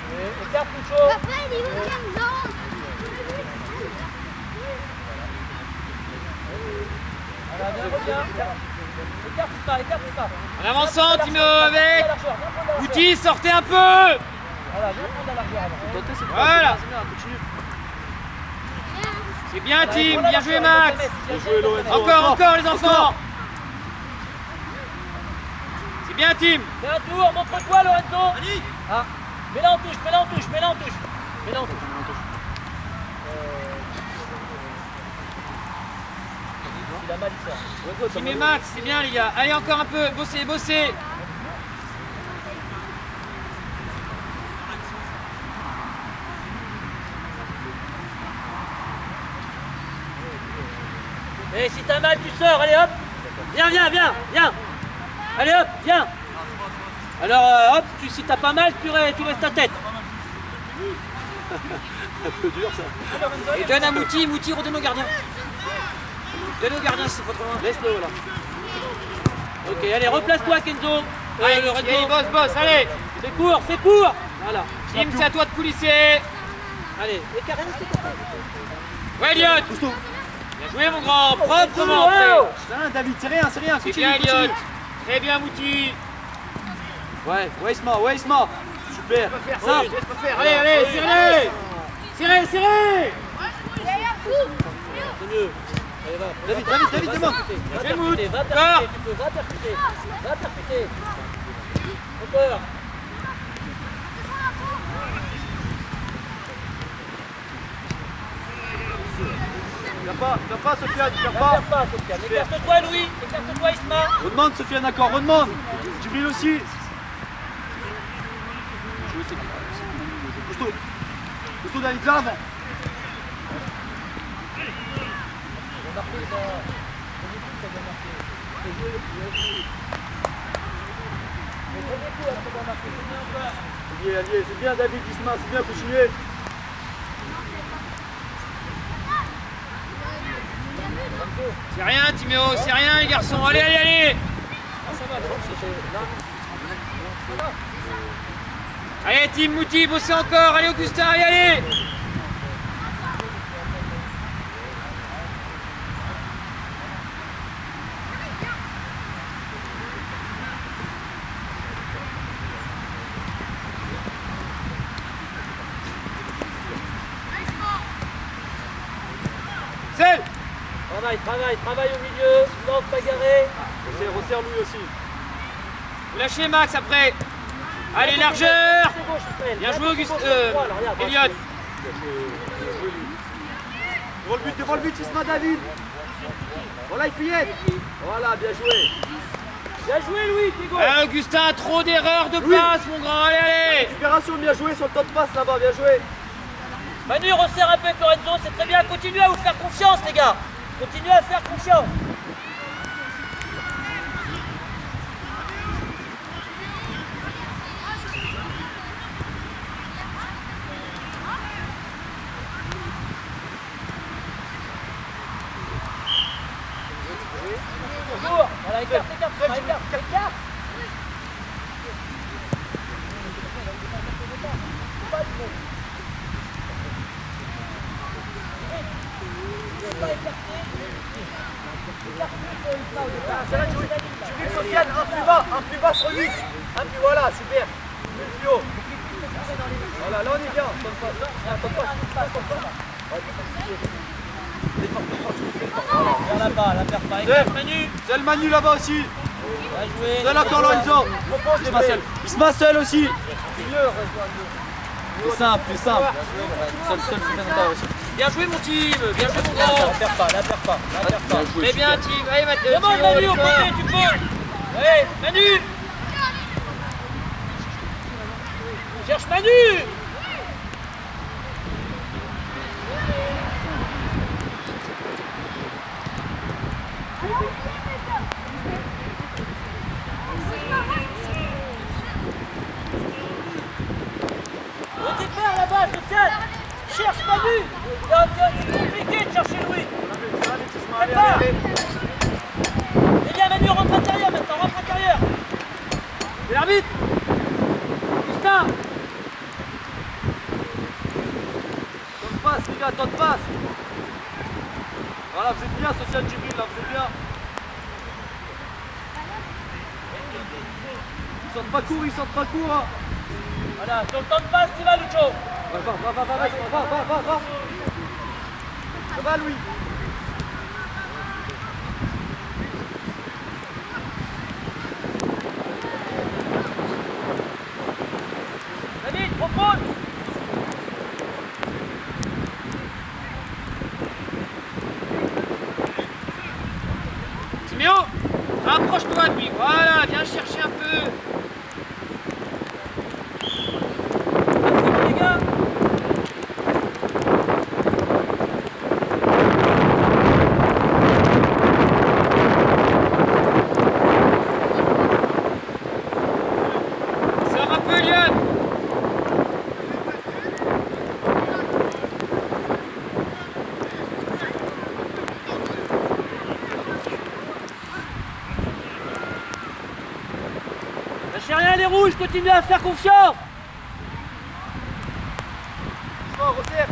joué. Écarte Poucho. Papa, il est où, Kenzo? Voilà, viens. Écarte pas. En avançant, Timo avec. Outil, sortez un peu. Voilà, viens prendre la largeur avant. Voilà. C'est bien, continue. C'est bien, Tim. Bien joué, Max. Bien joué, Lorenzo. Encore, les enfants. C'est bien, Tim. Fais un tour, montre-toi, Lorenzo. Ah, mets-la en touche. Il a mal, ça. Tim et Max, c'est bien, les gars. Allez, encore un peu. Bossez. Et si t'as mal, tu sors, allez hop. Viens. Allez hop, viens. Alors hop, si t'as pas mal, tu restes ta tête. Un peu dur ça. Et donne à Mouti, redonne au gardien. Donne au gardien, c'est pas trop loin. Laisse-le là. Ok, allez, replace-toi, Kenzo. Allez, Lorenzo. bosse, allez. Fais court. Voilà. Tim, c'est à toi de coulisser. Allez, et Karen, Ouais, Elliot. Cousteau. Bien joué, mon grand. Proprement Wow. fait. Non, David, c'est rien. C'est Continue, bien, continue. Elliot. Très bien, Mouti. Ouais, Isma. Super. Ça. Allez, serrez. C'est mieux. Allez, va. David, demande. Va Helmut, percuter, encore. tu peux, va percuter. Encore. Viens pas, Sofiane, viens Ne pas. perds pas, Sofiane. Écarte-toi, Louis. Écarte-toi, Isma. Redemande, Sofiane, d'accord, redemande. Djibril aussi. Cousteau, David, vers l'avant. Allié, c'est bien David, Isma, c'est bien, continuez. C'est rien, Timéo, c'est rien, les garçons. Allez. Allez, Tim, Mouti, bossez encore. Allez, Augustin, allez. Travaille au milieu, sans te bagarrer. Resserre Louis aussi. Vous lâchez Max après. Allez, largeur. C'est gauche, Ismaël. Bien joué, Auguste. Voilà, regarde. Elliot. Devant le but, Isma David. Voilà, il fillette. Voilà, bien joué. Bien joué, Louis, t'es gauche. Ah, Augustin, trop d'erreurs de passe, mon grand. Allez, allez. Récupération, bien joué sur le temps de passe là-bas, bien joué. Manu, resserre un peu avec Lorenzo, c'est très bien. Continuez à vous faire confiance, les gars. Continuez à faire confiance. Voilà, écarte. C'est là que tu dis que Sofiane, un plus bas sur 8. Un plus, voilà, super. Plus haut. Voilà, là on est bien. Vers là-bas, la perds pas. Écarte, Manu. C'est le Manu là-bas aussi. Bien joué. C'est là encore Lorenzo. Il se masse seul aussi. Plus simple. Seul, c'est aussi. Bien joué, mon team. Bien joué, mon grand. La perds pas. Très bien, team. Allez, Mathieu. Demande Manu au côté, tu peux. Allez, Manu. Cherche Manu. On départ là-bas, Sofiane. Cherche Manu. C'est compliqué de chercher Louis. Prépare. Eh bien Manu, rentre intérieur maintenant, rentre intérieur. C'est l'arbitre. Augustin. Temps de passe, les gars, temps de passe. Voilà, vous êtes bien, Sofiane Djibril, là, vous êtes bien. Ils sortent pas court, hein. Voilà, sur le temps de passe, tu vas Lucho. Va. Ça va, Louis. David, propose. Timéo, rapproche-toi de lui. Voilà, viens chercher un peu. Les gars. Sors un peu, Elliot. Lâchez rien les rouges, continuez à faire confiance. Resserre.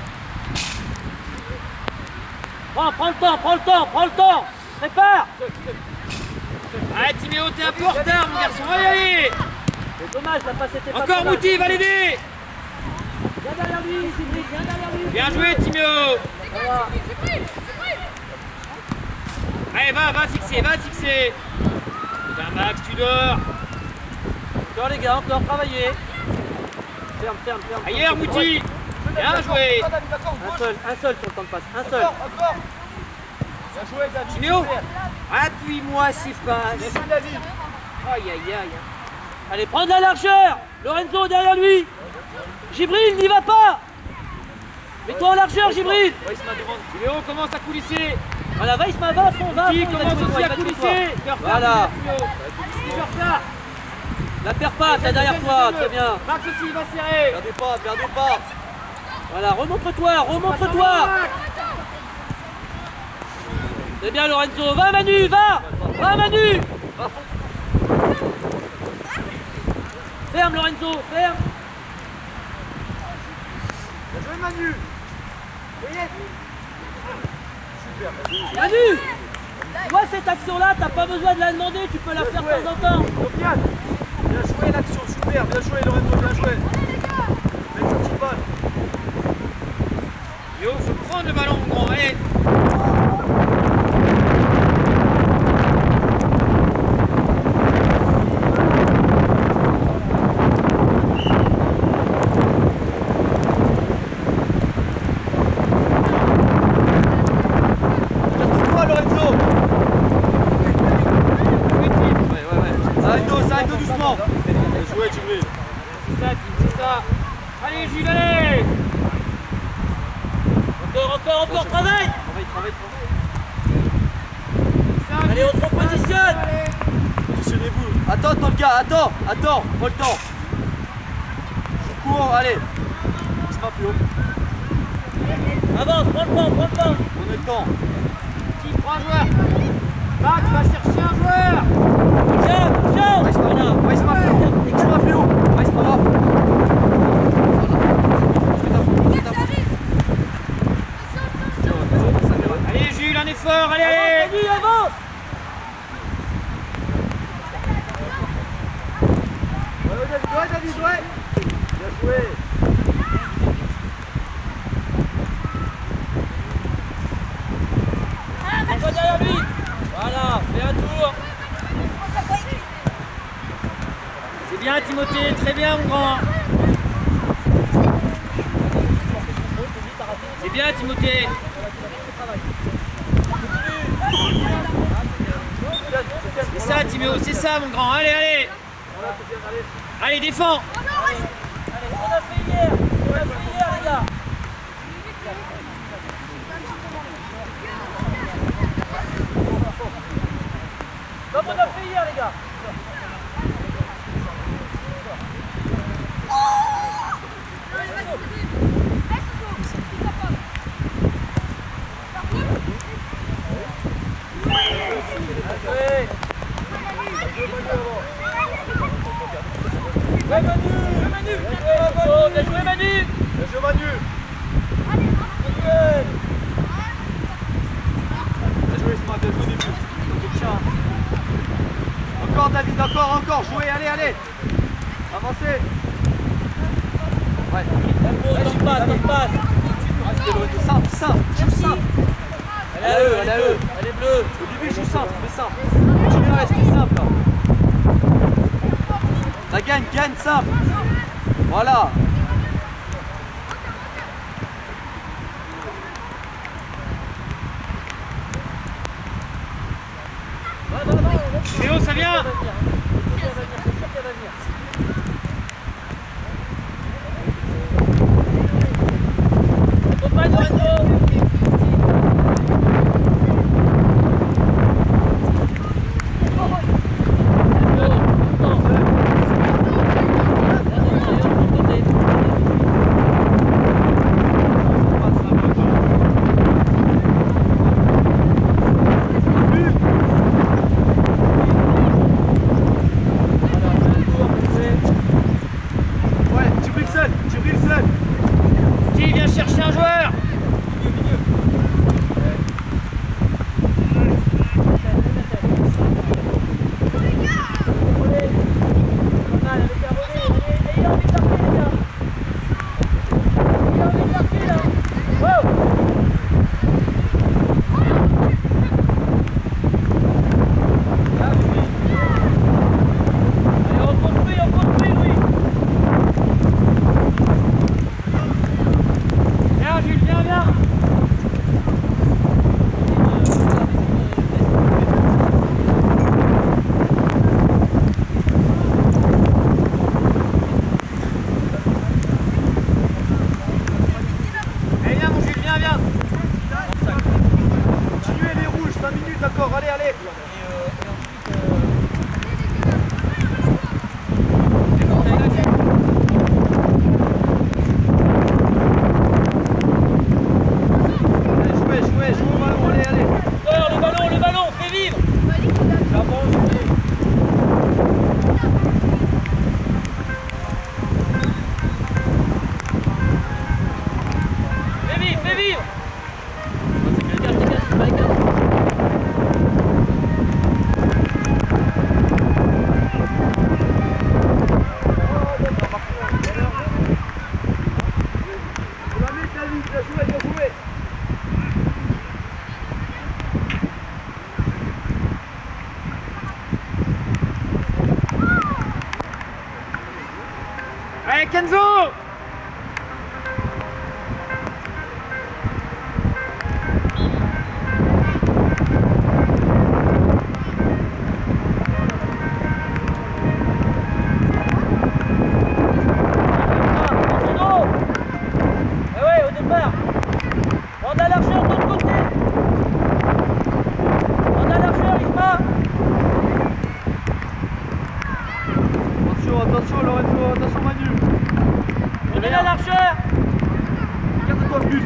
Prends le temps. Prépare. Allez, Timéo, t'es un peu en retard, mon garçon. Allez. C'est dommage, la passe était pas Encore très mal. Mouti, va l'aider. Viens derrière lui, Cédric, viens derrière lui. Bien joué, Timéo. Voilà. Allez, va fixer. Putain, Max, tu dors. Encore les gars, encore travailler. Ferme. Ailleurs, Mouti. Bien joué. Un seul sur le temps de passe, un seul. Encore. Bien joué, David. Timéo, appuie-moi, c'est pas. Bien joué, David. Aïe. Allez, prends de la largeur. Lorenzo derrière lui. Gibril, n'y va pas. Mets-toi en largeur, Gibril. Timéo commence à coulisser. Voilà, va Isma, va à fond, va à fond. Qui il va commence te aussi jouer, à il va te coulisser. jouer. Tu es en retard, Voilà. Timéo. Tu es en retard. La perds pas, t'as derrière toi, très bien. Max aussi, il va serrer. Perdez pas. Voilà, remontre-toi. C'est bien Lorenzo, va Manu, va Manu. Ferme Lorenzo, ferme. Bien joué, Manu. Manu, tu vois cette action-là, t'as pas besoin de la demander, tu peux la faire de temps en temps. Sofiane, bien joué l'action, super, bien joué Lorenzo, bien joué. Mets sa petite balle. Yo, faut prendre le ballon, mon grand. Allez. encore, travaille. Travaille. Allez, on se repositionne. Positionnez-vous. Attends, le gars, attends, pas le temps. Je cours, allez. C'est pas plus haut. Avance, prends le temps. On a le temps. Qui prend un joueur. Max va chercher un joueur. Tiens. Ouais, c'est pas Voilà. plus haut. Ouais, c'est pas plus haut. C'est pas plus haut. Ouais, c'est pas grave. Allez Jules, un effort, allez. Avance. Ouais, David, ouais. Bien joué. On va derrière lui. Voilà, fais un tour. C'est bien Timothée, très bien mon grand. C'est bien Timothée. C'est ça Timéo, c'est ça mon grand. Allez. Allez, défends. Allez, on a fait hier, les gars. Comme on a fait hier, les gars. Ouais, Manu. Bien joué, Manu. Bien joué, Manu. Bien joué, Smart, bien joué au début. Encore, David, encore. Jouez, allez. Avancez. Ouais. Tempo, passe. Simple. Joue simple. Elle est bleue. Au début, joue simple, mais simple. Continue à rester simple. Là. La gagne simple. Voilà. Théo, ça vient. Qui vient chercher un joueur. Continuez les rouges, 5 minutes, d'accord, allez. Jouez au ballon, allez. Le ballon, fais vivre. Fais vivre. Bien joué. Allez Kenzo. Eh ouais, au départ. Mandala. l'archeur. Écarte-toi plus.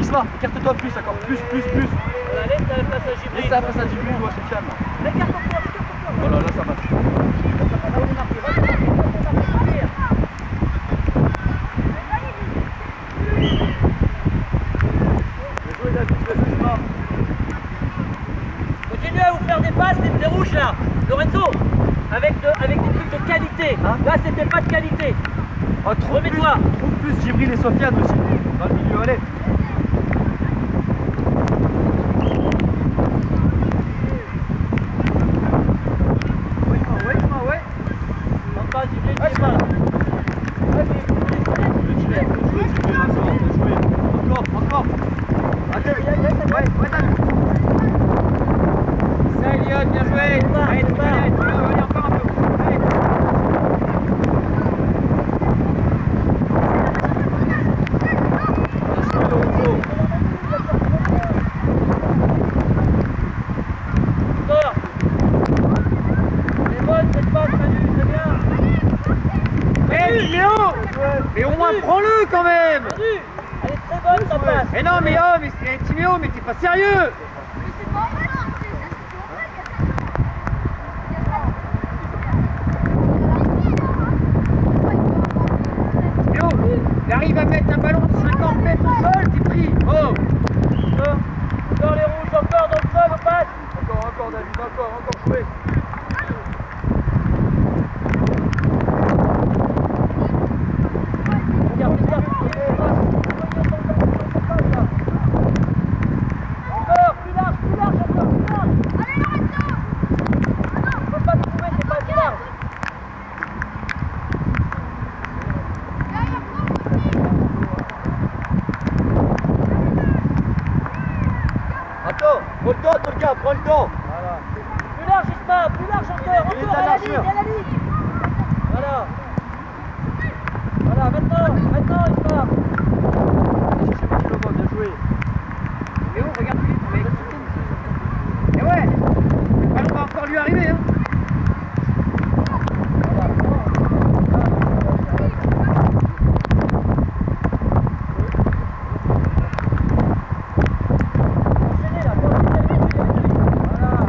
Isma, écarte-toi plus encore. Plus. Voilà, laisse la place à Djibril. Laisse la place à Djibril ou à Sofiane. Écarte-toi. Voilà, là ça passe. Continuez à vous faire des passes, des rouges là. Lorenzo, avec des trucs de qualité. Hein? Là, c'était pas de qualité. Oh, Remets-toi. Trouve plus Djibril et Sofiane aussi. Dans le milieu, allez. Ouais. Encore Djibril qui est pas là. Encore. Allez, ouais, Dani. Ça, Elliot, bien joué. Allez, tu peux aller encore un peu. Allez. Encore. C'est bonne cette passe, Manu, très bien. Eh, Timéo. Mais au moins prends-le quand même. Manu, elle est très bonne ta passe. Mais non, mais oh, mais Timéo, mais t'es pas sérieux. Mais c'est pas en fait, Timéo, il arrive à mettre un ballon de 50 mètres au sol, t'es pris. Oh. Encore les rouges, encore dans le sol, on passe. Encore David, encore jouer. Regarde. Encore, plus large, encore, plus large. Allez Lorenzo. On peut pas te trouver, c'est pas si large. Attends, prends le temps, Tolga, prends le temps. Plus large, Isma, plus large encore, Il est encore, à à la l'archeur. ligne, à la ligne. Voilà. Voilà, maintenant, Isma. Bien joué. Mais oh, regarde Philippe, on va écouter. Et ouais, le ballon va encore lui arriver, hein. Enchaînez là, continuez. Voilà.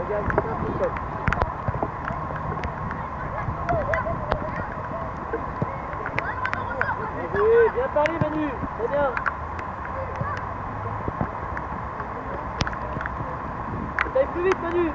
Bien joué, Louis, très bien l'enchaîner. Bien parlé Manu, très bien. T'ailles plus vite Manu.